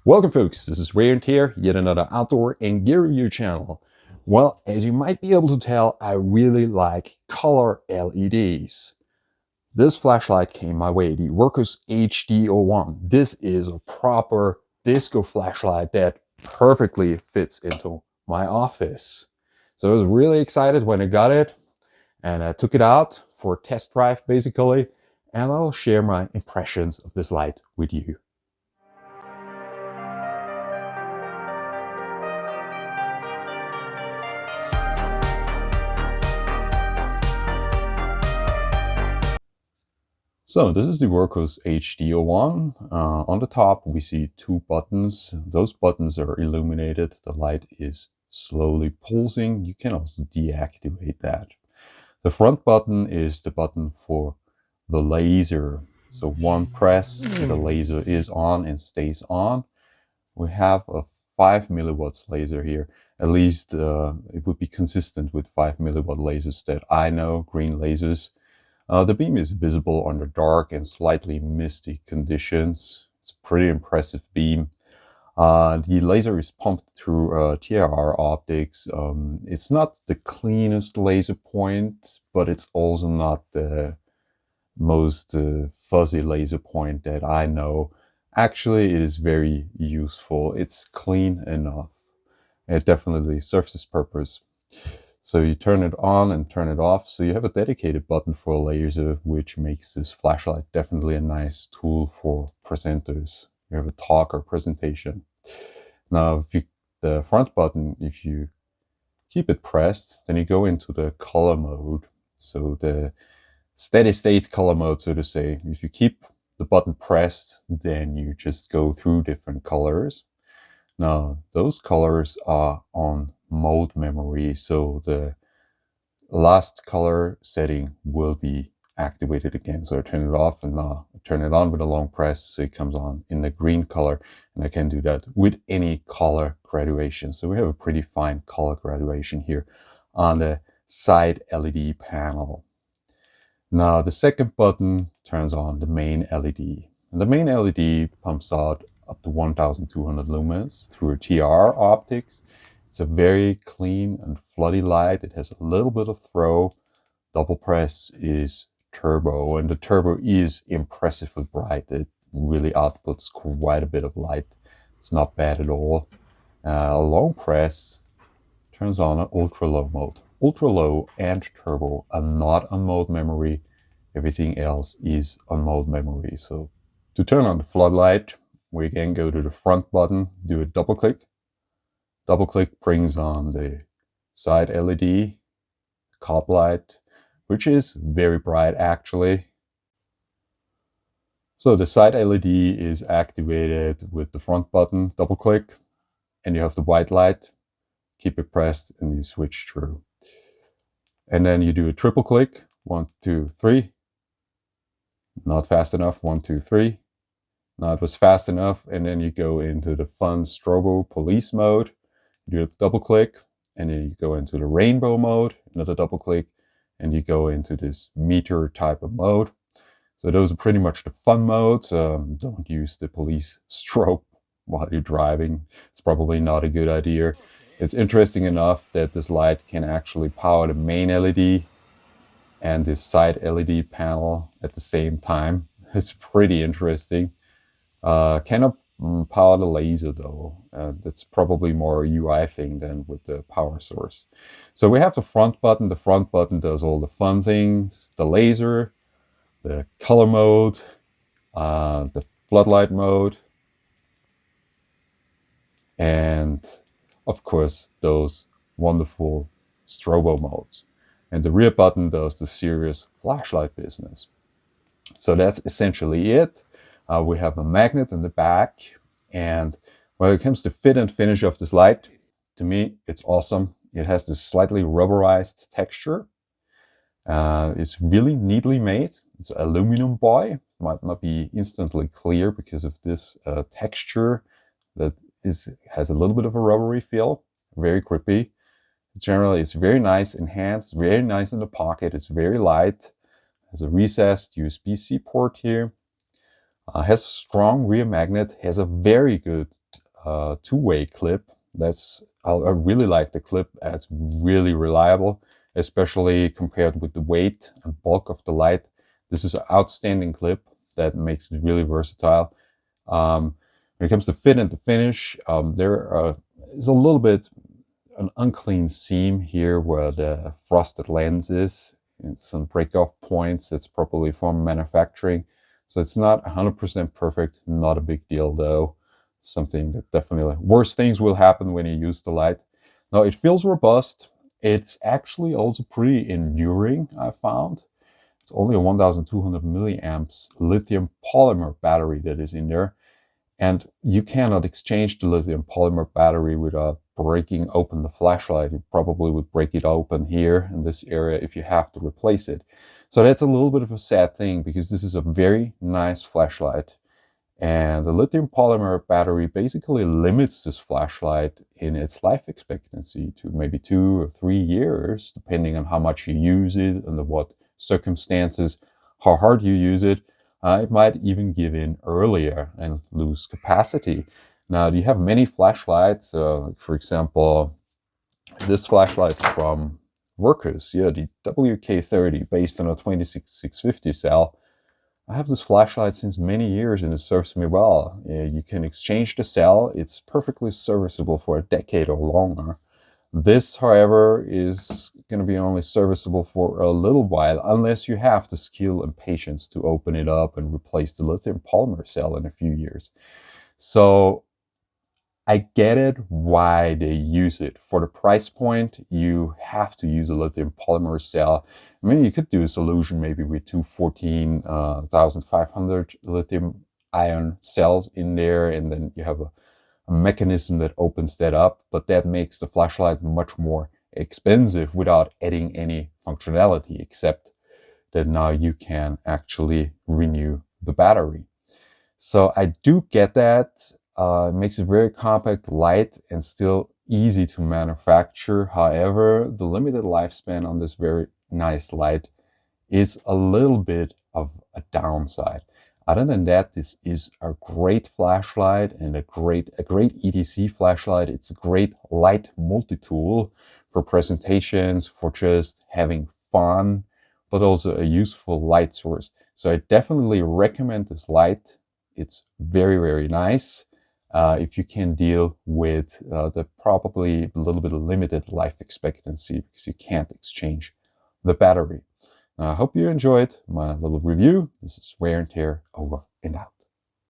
Welcome folks, this is Ray here, yet another outdoor and gear review channel. Well, as you might be able to tell, I really like color LEDs. This flashlight came my way, the Wurkkos HD01. This is a proper disco flashlight that perfectly fits into my office. So I was really excited when I got it, and I took it out for a test drive basically, and I'll share my impressions of this light with you. So this is the Wurkkos HD01. On the top we see two buttons. Those buttons are illuminated. The light is slowly pulsing. You can also deactivate that. The front button is the button for the laser. So one press and the laser is on and stays on. We have a 5 milliwatts laser here. At least it would be consistent with 5 milliwatt lasers that I know, green lasers. The beam is visible under dark and slightly misty conditions. It's a pretty impressive beam. The laser is pumped through TIR optics. It's not the cleanest laser point, but it's also not the most fuzzy laser point that I know. Actually, it is very useful. It's clean enough. It definitely serves its purpose. So you turn it on and turn it off. So you have a dedicated button for a laser, which makes this flashlight definitely a nice tool for presenters. You have a talk or presentation. Now, the front button, if you keep it pressed, then you go into the color mode. So the steady state color mode, so to say. If you keep the button pressed, then you just go through different colors. Now, those colors are on mode memory, so the last color setting will be activated again. So I turn it off and now I turn it on with a long press, so it comes on in the green color, and I can do that with any color graduation. So we have a pretty fine color graduation here on the side LED panel. Now the second button turns on the main LED, and the main LED pumps out up to 1200 lumens through a TR optics. It's a very clean and floody light. It has a little bit of throw. Double press is turbo, and the turbo is impressively bright. It really outputs quite a bit of light. It's not bad at all. A long press turns on an ultra low mode. Ultra low and turbo are not on mode memory. Everything else is on mode memory. So to turn on the floodlight, we again go to the front button, do a double click. Double click brings on the side LED, cop light, which is very bright actually. So the side LED is activated with the front button, double click, and you have the white light. Keep it pressed and you switch through. And then you do a triple click, 1, 2, 3. Not fast enough, 1, 2, 3. Now it was fast enough, and then you go into the fun strobo police mode. You do a double click, and then you go into the rainbow mode, another double click, and you go into this meter type of mode. So those are pretty much the fun modes. Don't use the police strobe while you're driving. It's probably not a good idea. It's interesting enough that this light can actually power the main LED and this side LED panel at the same time. It's pretty interesting. Cannot power the laser though. That's probably more a UI thing than with the power source. So we have the front button. The front button does all the fun things: the laser, the color mode, the floodlight mode, and of course those wonderful strobo modes. And the rear button does the serious flashlight business. So that's essentially it. We have a magnet in the back, and when it comes to fit and finish of this light, to me it's awesome. It has this slightly rubberized texture. It's really neatly made. It's an aluminum boy. Might not be instantly clear because of this texture that has a little bit of a rubbery feel. Very grippy. Generally, it's very nice in hand. It's very nice in the pocket. It's very light. Has a recessed USB-C port here. Has a strong rear magnet. Has a very good two-way clip. I really like the clip. It's really reliable, especially compared with the weight and bulk of the light. This is an outstanding clip that makes it really versatile. When it comes to fit and the finish, there is a little bit an unclean seam here where the frosted lens is, and some break-off points. That's probably from manufacturing. So it's not 100% perfect, not a big deal though. Something that definitely, worse things will happen when you use the light. Now it feels robust. It's actually also pretty enduring, I found. It's only a 1200 milliamps lithium polymer battery that is in there. And you cannot exchange the lithium polymer battery without breaking open the flashlight. You probably would break it open here in this area if you have to replace it. So that's a little bit of a sad thing, because this is a very nice flashlight. And the lithium polymer battery basically limits this flashlight in its life expectancy to maybe 2 or 3 years, depending on how much you use it, under what circumstances, how hard you use it. It might even give in earlier and lose capacity. Now, you have many flashlights, for example, this flashlight from Wurkkos, the WK30, based on a 26650 cell. I have this flashlight since many years and it serves me well. You can exchange the cell. It's perfectly serviceable for a decade or longer. This, however, is going to be only serviceable for a little while, unless you have the skill and patience to open it up and replace the lithium polymer cell in a few years. So I get it why they use it. For the price point, you have to use a lithium polymer cell. I mean, you could do a solution maybe with two 14,500 lithium ion cells in there, and then you have a mechanism that opens that up, but that makes the flashlight much more expensive without adding any functionality, except that now you can actually renew the battery. So I do get that. It makes it very compact, light, and still easy to manufacture. However, the limited lifespan on this very nice light is a little bit of a downside. Other than that, this is a great flashlight and a great EDC flashlight. It's a great light multi-tool for presentations, for just having fun, but also a useful light source. So I definitely recommend this light. It's very, very nice. If you can deal with the probably a little bit of limited life expectancy, because you can't exchange the battery. I hope you enjoyed my little review. This is Wear and Tear, over and out.